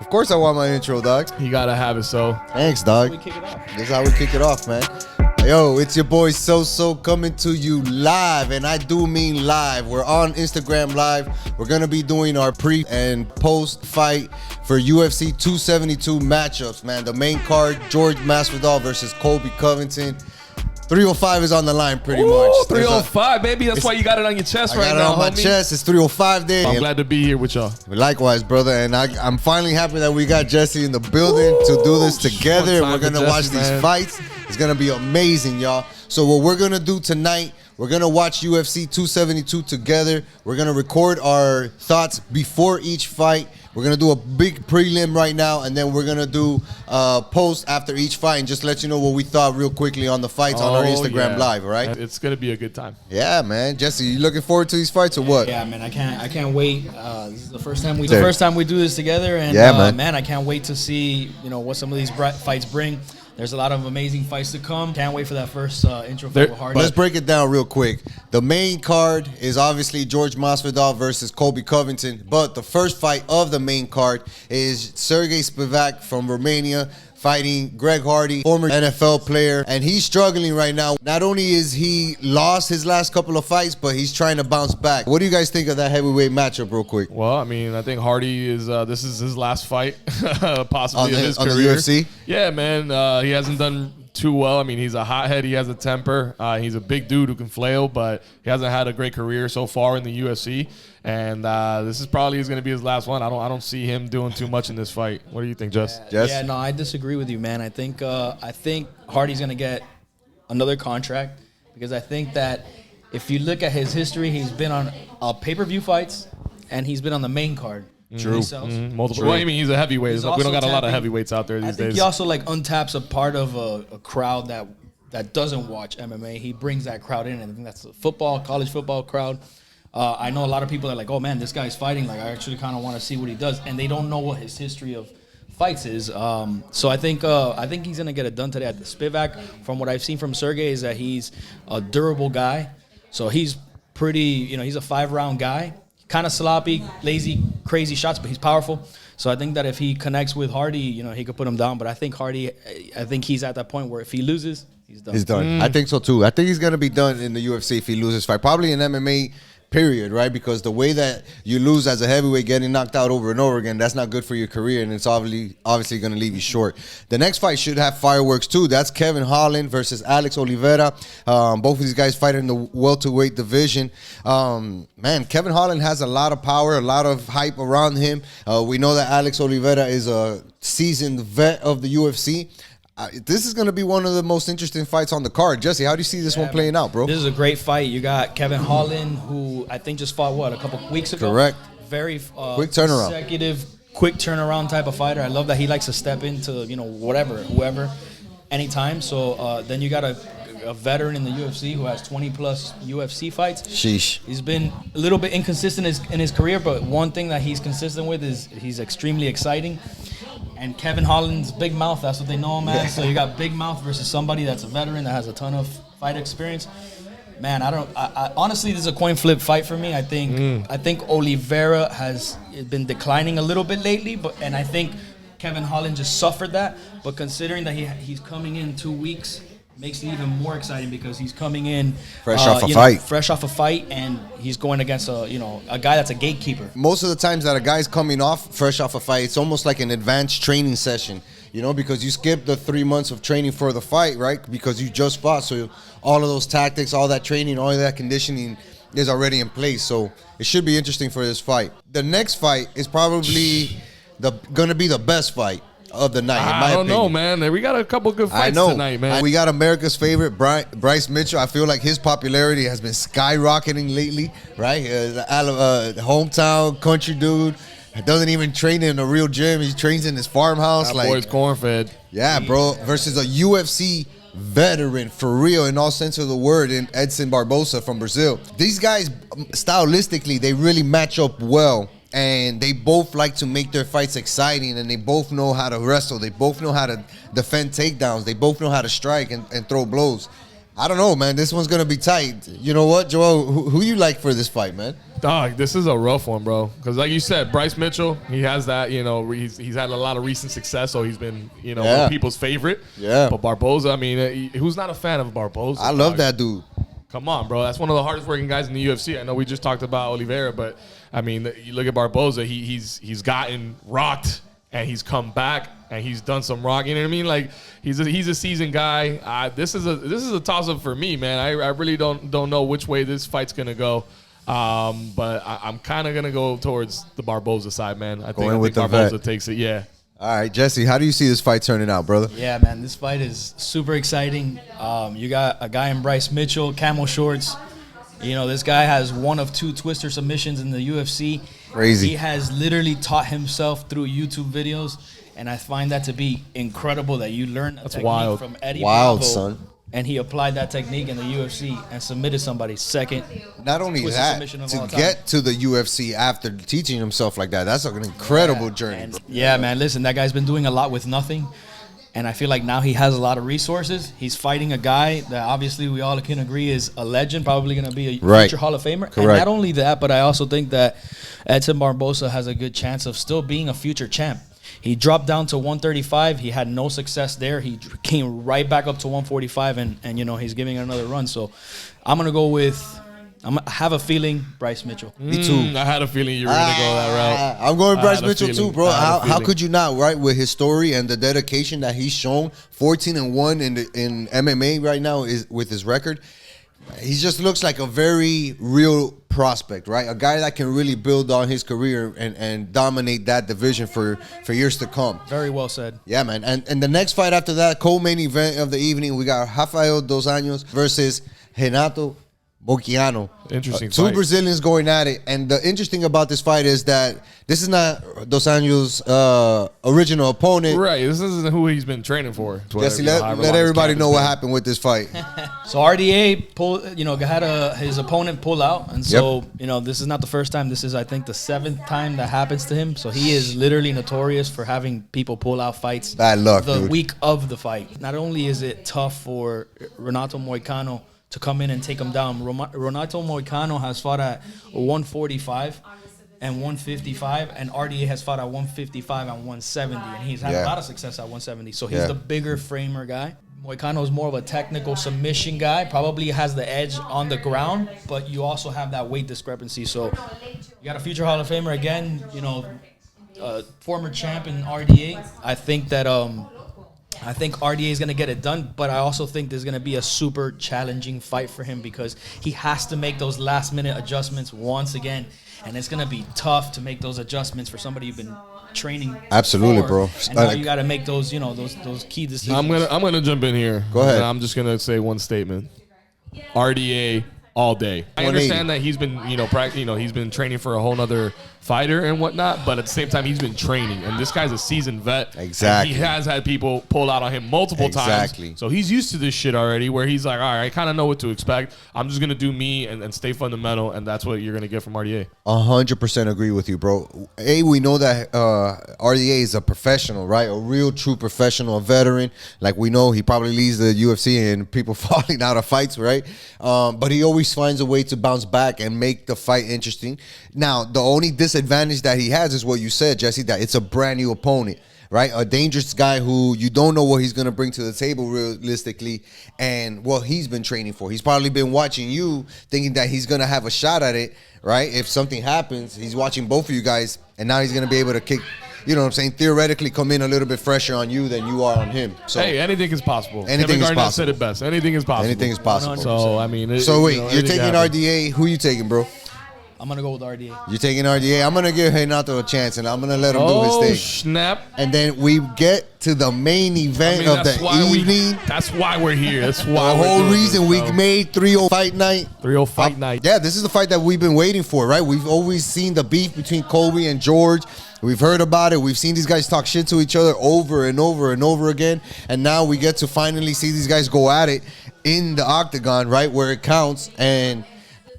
Of course I want my intro, dog. You gotta have it, so. Thanks, dog. We kick it off. This is how we kick it off, man. Yo, it's your boy SoSo coming to you live, and I do mean live. We're on Instagram Live. We're gonna be doing our pre and post fight for UFC 272 matchups, man. The main card, George Masvidal versus Colby Covington. 305 is on the line, pretty much. 305, baby. That's why you got it on your chest right now, I got it on my homie. chest. It's 305 day. I'm glad to be here with y'all. Likewise, brother, and I'm finally happy that we got Jesse in the building to do this together. We're gonna watch these fights. It's gonna be amazing, y'all. So what we're gonna do tonight, we're gonna watch UFC 272 together. We're gonna record our thoughts before each fight. We're gonna do a big prelim right now, and then we're gonna do a post after each fight and just let you know what we thought real quickly on the fights on our Instagram Live, all right? It's gonna be a good time. Yeah, man. Jesse, you looking forward to these fights or what? Yeah, man, I can't wait. This is the first time we do this together, and man, I can't wait to see what some of these fights bring. There's a lot of amazing fights to come. Can't wait for that first intro fight with Hardy. Let's break it down real quick. The main card is obviously George Masvidal versus Colby Covington, but the first fight of the main card is Sergey Spevak from Romania fighting Greg Hardy, former NFL player, and he's struggling right now. Not only is he lost his last couple of fights, but he's trying to bounce back. What do you guys think of that heavyweight matchup real quick? Well, I mean, I think Hardy is this is his last fight, possibly of his career. On the UFC? Yeah, man. He hasn't done too well. I mean, he's a hothead. He has a temper. He's a big dude who can flail, but he hasn't had a great career so far in the UFC. And this is probably going to be his last one. I don't see him doing too much in this fight. What do you think, Jess? Yeah, no, I disagree with you, man. I think Hardy's going to get another contract because I think that if you look at his history, he's been on pay-per-view fights and he's been on the main card. True. Multiple. Well, I mean, he's a heavyweight. We don't got a lot of heavyweights out there these days. He also untaps a part of a crowd that doesn't watch MMA. He brings that crowd in, and I think that's a college football crowd. I know a lot of people are like, oh man, this guy's fighting. I actually kind of want to see what he does, and they don't know what his history of fights is. So I think he's gonna get it done today. Spivak, from what I've seen from Sergey, is that he's a durable guy. So he's pretty, he's a 5-round guy. Kind of sloppy, lazy, crazy shots, but he's powerful. So I think that if he connects with Hardy, he could put him down. But I think he's at that point where if he loses, he's done. He's done. I think so too. I think he's gonna be done in the UFC if he loses fight. Probably in MMA. Period, right? Because the way that you lose as a heavyweight, getting knocked out over and over again, that's not good for your career, and it's obviously going to leave you short. The next fight should have fireworks too. That's Kevin Holland versus Alex Olivera. Both of these guys fight in the welterweight division. Man, Kevin Holland has a lot of power, a lot of hype around him. We know that Alex Olivera is a seasoned vet of the UFC. This is going to be one of the most interesting fights on the card. Jesse, how do you see this one playing out, bro? This is a great fight. You got Kevin Holland, who I think just fought, a couple weeks ago? Correct. Very quick turnaround. Consecutive, quick turnaround type of fighter. I love that he likes to step into, whoever, anytime. So then you got a veteran in the UFC who has 20-plus UFC fights. Sheesh. He's been a little bit inconsistent in his career, but one thing that he's consistent with is he's extremely exciting. And Kevin Holland's big mouth, that's what they know him as. So you got big mouth versus somebody that's a veteran that has a ton of fight experience. Man, I honestly, this is a coin flip fight for me. I think Olivera has been declining a little bit lately, and I think Kevin Holland just suffered that. But considering that he's coming in 2 weeks, makes it even more exciting because he's coming in fresh off a fight, and he's going against a guy that's a gatekeeper. Most of the times that a guy's coming fresh off a fight, it's almost like an advanced training session, because you skip the 3 months of training for the fight, right? Because you just fought, so all of those tactics, all that training, all of that conditioning is already in place. So it should be interesting for this fight. The next fight is probably going to be the best fight of the night, in my opinion. I don't know, man. We got a couple good fights tonight, man. We got America's favorite, Bryce Mitchell. I feel like his popularity has been skyrocketing lately, right? Hometown country dude. Doesn't even train in a real gym. He trains in his farmhouse. That boy's corn-fed. Yeah, bro. Versus a UFC veteran, for real, in all sense of the word, in Edson Barbosa from Brazil. These guys, stylistically, they really match up well. And they both like to make their fights exciting, and they both know how to wrestle. They both know how to defend takedowns. They both know how to strike and throw blows. I don't know, man. This one's gonna be tight. You know what, Joel? Who you like for this fight, man? Dog, this is a rough one, bro. Because like you said, Bryce Mitchell, he has that, he's had a lot of recent success, so he's been, people's favorite. Yeah. But Barboza, I mean, who's not a fan of Barboza? I love that dude. Come on, bro. That's one of the hardest working guys in the UFC. I know we just talked about Olivera, but I mean, you look at Barboza. He's gotten rocked and he's come back and he's done some rock. You know what I mean? Like he's a seasoned guy. This is a toss up for me, man. I really don't know which way this fight's gonna go. But I'm kind of gonna go towards the Barboza side, man. I think Barboza takes it. Yeah. All right, Jesse, how do you see this fight turning out, brother? Yeah, man, this fight is super exciting. You got a guy in Bryce Mitchell, camel shorts. This guy has one of 2 twister submissions in the UFC. Crazy. He has literally taught himself through YouTube videos, and I find that to be incredible that you learn a technique wild. from Eddie Wild, Bravo, son. and he applied that technique in the UFC and submitted somebody second. Not only twisted that, submission of to all time. get to the UFC after teaching himself like that, that's an incredible journey. And bro. yeah, man, listen, that guy's been doing a lot with nothing. And I feel like now he has a lot of resources. He's fighting a guy that obviously we all can agree is a legend, probably going to be a future Hall of Famer. Correct. And not only that, but I also think that Edson Barboza has a good chance of still being a future champ. He dropped down to 135. He had no success there. He came right back up to 145, and he's giving it another run. So I'm going to go with... I have a feeling Bryce Mitchell. Me too. I had a feeling you were going to go that route. I'm going Bryce Mitchell too, bro. How feeling. could you not, right? With his story and the dedication that he's shown, 14-1 in MMA right now is with his record. He just looks like a very real prospect, right? A guy that can really build on his career and dominate that division for years to come. Very well said. Yeah, man. And the next fight after that, co-main event of the evening, we got Rafael Dos Anos versus Henato. Interesting 2 fight. Brazilians going at it. And the interesting about this fight is that this is not Dos Anjos' original opponent. Right. This isn't who he's been training for. Jesse, let everybody know what happened with this fight. So RDA had his opponent pull out, and so this is not the first time. This is, I think, the 7th time that happens to him. So he is literally notorious for having people pull out fights. Bad luck, the dude. week of the fight. Not only is it tough for Renato Moicano to come in and take him down. Renato Moicano has fought at 145 and 155, and RDA has fought at 155 and 170, and he's had a lot of success at 170. So he's the bigger framer guy. Moicano is more of a technical submission guy, probably has the edge on the ground, but you also have that weight discrepancy. So you got a future Hall of Famer again, former champ in RDA. I think RDA is going to get it done, but I also think there's going to be a super challenging fight for him because he has to make those last-minute adjustments once again, and it's going to be tough to make those adjustments for somebody you've been training. Absolutely, for. bro. And now you got to make those, those key decisions. I'm gonna jump in here. Go ahead. And I'm just gonna say one statement. RDA all day. I understand that he's been, he's been training for a whole nother fighter and whatnot, but at the same time, he's been training, and this guy's a seasoned vet. Exactly. He has had people pull out on him multiple times. So he's used to this shit already, where he's like, all right, I kind of know what to expect. I'm just going to do me and stay fundamental, and that's what you're going to get from RDA. 100% agree with you, bro. We know that RDA is a professional, right? A real, true professional, a veteran. Like, we know he probably leads the UFC and people falling out of fights, right? But he always finds a way to bounce back and make the fight interesting. Now, the only disadvantage that he has is what you said, Jesse, that it's a brand new opponent, right? A dangerous guy who you don't know what he's going to bring to the table realistically and what he's been training for. He's probably been watching you thinking that he's going to have a shot at it, right? If something happens, he's watching both of you guys, and now he's going to be able to kick, you know what I'm saying, theoretically come in a little bit fresher on you than you are on him. So hey, anything is possible. Anything is possible. Said it best. Anything is possible. Anything is possible. 100%. So, I mean... So wait, you're taking RDA. Who you taking, bro? I'm going to go with RDA. You're taking RDA. I'm going to give Henato a chance, and I'm going to let him do his thing. Snap. And then we get to the main event of the evening. That's why we're here. That's why The we're whole doing reason this, we bro. made 3-0 fight night. 3-0 fight night. Yeah, this is the fight that we've been waiting for, right? We've always seen the beef between Colby and George. We've heard about it. We've seen these guys talk shit to each other over and over and over again. And now we get to finally see these guys go at it in the octagon, right, where it counts. And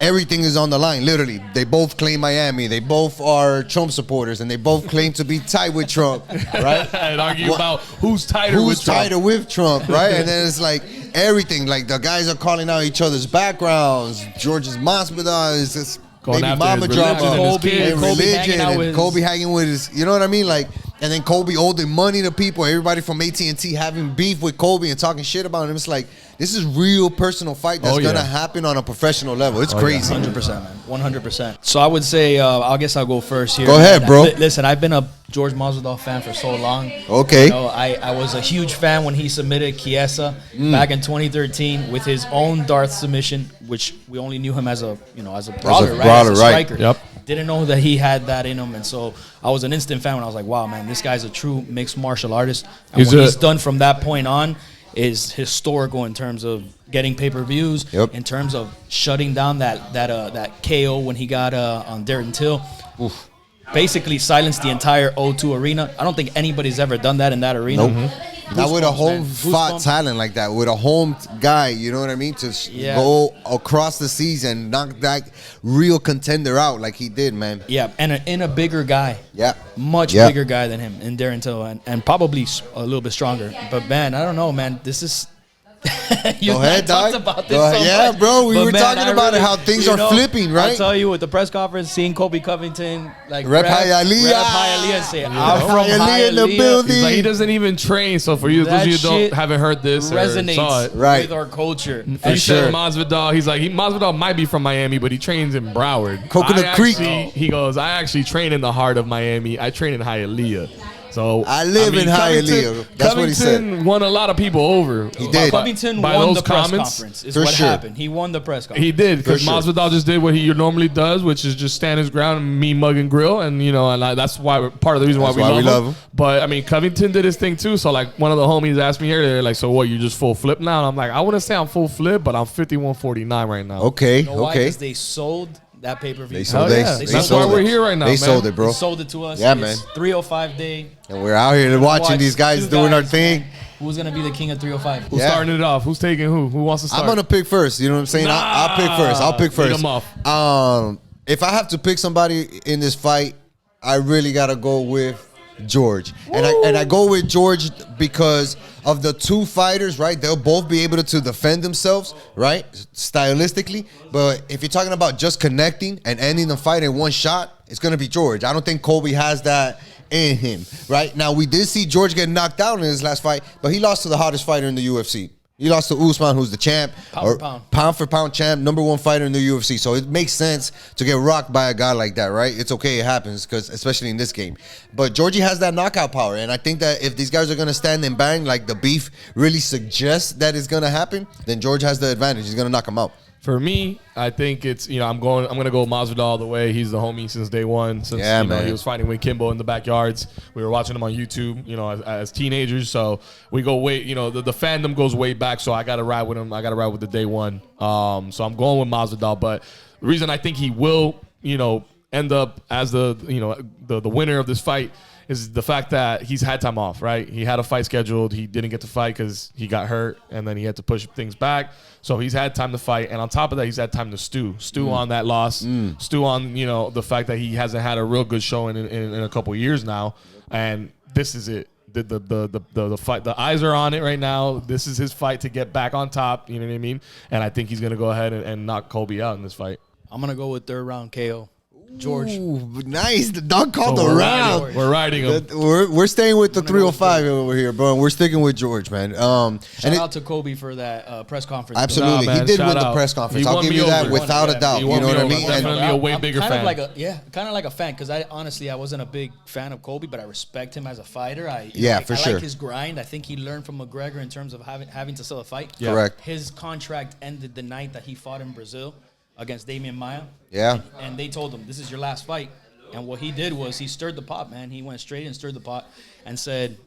everything is on the line. Literally, they both claim Miami. They both are Trump supporters, and they both claim to be tight with Trump, right? And argue about who's tighter with Trump, right? And then it's like everything. Like the guys are calling out each other's backgrounds. George's Masvidal is just going baby after mama his drama, religion and his kids. Kobe hanging with his, you know what I mean? Like, and then Kobe owing money to people. Everybody from AT&T having beef with Kobe and talking shit about him. It's like, this is real personal fight that's gonna happen on a professional level. It's crazy. 100%, man. 100%. So I would say, I guess I'll go first here. Go ahead, bro. Listen, I've been a George Masvidal fan for so long. Okay. You know, I was a huge fan when he submitted Chiesa back in 2013 with his own Darth submission, which we only knew him as a brawler, right? As a striker. Yep. Didn't know that he had that in him, and so I was an instant fan when I was like, wow, man, this guy's a true mixed martial artist. And what he's done from that point on is historical in terms of getting pay-per-views, in terms of shutting down that KO when he got on Darren Till. Oof. Basically silenced the entire O2 arena. I don't think anybody's ever done that in that arena. Nope. Not with a home-fought talent like that, with a home guy, you know what I mean? To go across the seas and knock that real contender out like he did, man. Yeah, and in a bigger guy. Yeah. Much bigger guy than him in Darren Till, and probably a little bit stronger. But, man, I don't know, man. This is... Go ahead, dog. About this much. Bro. We were talking about it, how things are flipping, right? I'll tell you, with the press conference, seeing Kobe Covington, like Rep Hialeah say, I'm from Hialeah in the building. He's like, he doesn't even train. So for you, those of you who haven't heard this or saw it, with our culture. He said Masvidal. He's like, Masvidal might be from Miami, but he trains in Broward, Coconut Creek. He goes, I actually train in the heart of Miami. I train in Hialeah. So I live in Hialeah. That's what he said. Covington won a lot of people over. He did. Covington won the press conference. Is what happened. He won the press conference. He did, because Masvidal just did what he normally does, which is just stand his ground and me mug and grill, and that's why part of the reason why we love him. But I mean, Covington did his thing too. So like one of the homies asked me earlier, like, so what? You just full flip now? And I'm like, I wouldn't say I'm full flip, but I'm 51-49 right now. Okay, you know why? Because they sold that pay-per-view. That's why we're here right now. They sold it, bro. They sold it to us. Yeah, man. 305 day. And we're out here watching these guys doing our thing. Who's going to be the king of 305? Who's starting it off? Who's taking who? Who wants to start? I'm going to pick first. You know what I'm saying? I'll pick first. Lead 'em off. If I have to pick somebody in this fight, I really got to go with George. And I go with George because of the two fighters, right? They'll both be able to defend themselves, right? Stylistically. But if you're talking about just connecting and ending the fight in one shot, it's going to be George. I don't think Kobe has that in him, right? Now, we did see George get knocked out in his last fight, but he lost to the hottest fighter in the UFC. He lost to Usman, who's the champ, pound for pound champ, #1 fighter in the UFC. So it makes sense to get rocked by a guy like that, right? It's okay, it happens, because especially in this game. But Georgie has that knockout power, and I think that if these guys are gonna stand and bang, like the beef really suggests that it's gonna happen, then George has the advantage. He's gonna knock him out. For me, I think it's, I'm gonna go Masvidal all the way. He's the homie since day one. Since he was fighting with Kimbo in the backyards. We were watching him on YouTube, as teenagers. So we go way, the fandom goes way back. So I gotta ride with him. I gotta ride with the day one. So I'm going with Masvidal. But the reason I think he will, end up as the winner of this fight is the fact that he's had time off, right? He had a fight scheduled. He didn't get to fight because he got hurt, and then he had to push things back. So he's had time to fight, and on top of that, he's had time to stew on that loss, stew on the fact that he hasn't had a real good showing in a couple years now, and this is it. The fight, the eyes are on it right now. This is his fight to get back on top. You know what I mean? And I think he's gonna go ahead and knock Kobe out in this fight. I'm gonna go with 3rd round KO. George. Ooh, nice. The dog called the round. We're riding him. We're staying with the 305 over here, bro. We're sticking with George, man. Shout out to Kobe for that press conference. Absolutely. He did win the press conference. I'll give you that without a doubt. You know what I mean? Definitely a way bigger fan. Kind of like a fan, because I wasn't a big fan of Kobe, but I respect him as a fighter. I like his grind. I think he learned from McGregor in terms of having to sell a fight. Yeah. Correct. His contract ended the night that he fought in Brazil against Damian Maia. Yeah. And they told him, this is your last fight. And what he did was he stirred the pot, man. He went straight and stirred the pot and said,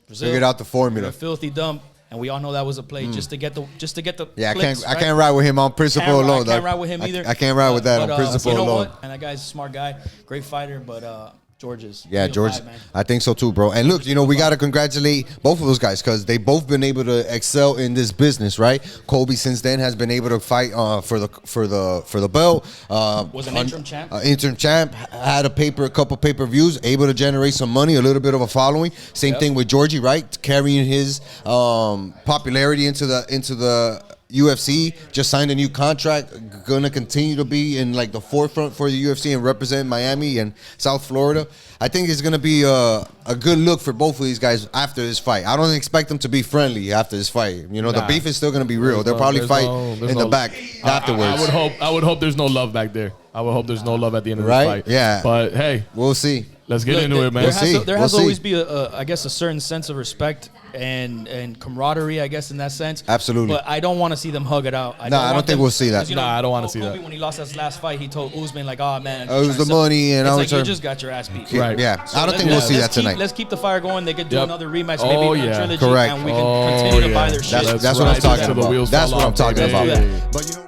Brazil, figured out the formula. You're a filthy dump. And we all know that was a play just to get the clicks, I can't ride with him on principle alone. I can't ride with him either. I can't ride with that on principle alone. What? And that guy's a smart guy, great fighter, but George's. Yeah, Real George. vibe, man. I think so too, bro. And look, we got to congratulate both of those guys because they both been able to excel in this business, right? Kobe since then has been able to fight for the belt. Was an interim champ. Interim champ, had a couple pay-per-views, able to generate some money, a little bit of a following. Same thing with Georgie, right? Carrying his popularity into the UFC, just signed a new contract, gonna continue to be in like the forefront for the UFC and represent Miami and South Florida. I think it's gonna be a good look for both of these guys after this fight. I don't expect them to be friendly after this fight. The beef is still gonna be real. They'll probably fight in the back afterwards. I would hope there's no love back there. I would hope there's no love at the end of the fight. Yeah. But hey, we'll see. Let's get into it, man. There has to always be I guess a certain sense of respect and camaraderie, I guess, in that sense. Absolutely. But I don't want to see them hug it out. I don't think we'll see that. I don't want to see Kobe, that. when he lost his last fight, he told Usman, like, oh, man. It was the money. And it's I like, was you just got your ass beat. Right. Yeah. So I don't think we'll see that tonight. Let's keep the fire going. They could do Yep. another rematch, Oh, maybe yeah. trilogy, Correct. and we can continue to buy their shit. That's what I'm talking about. That's what I'm talking about. Let's do that. But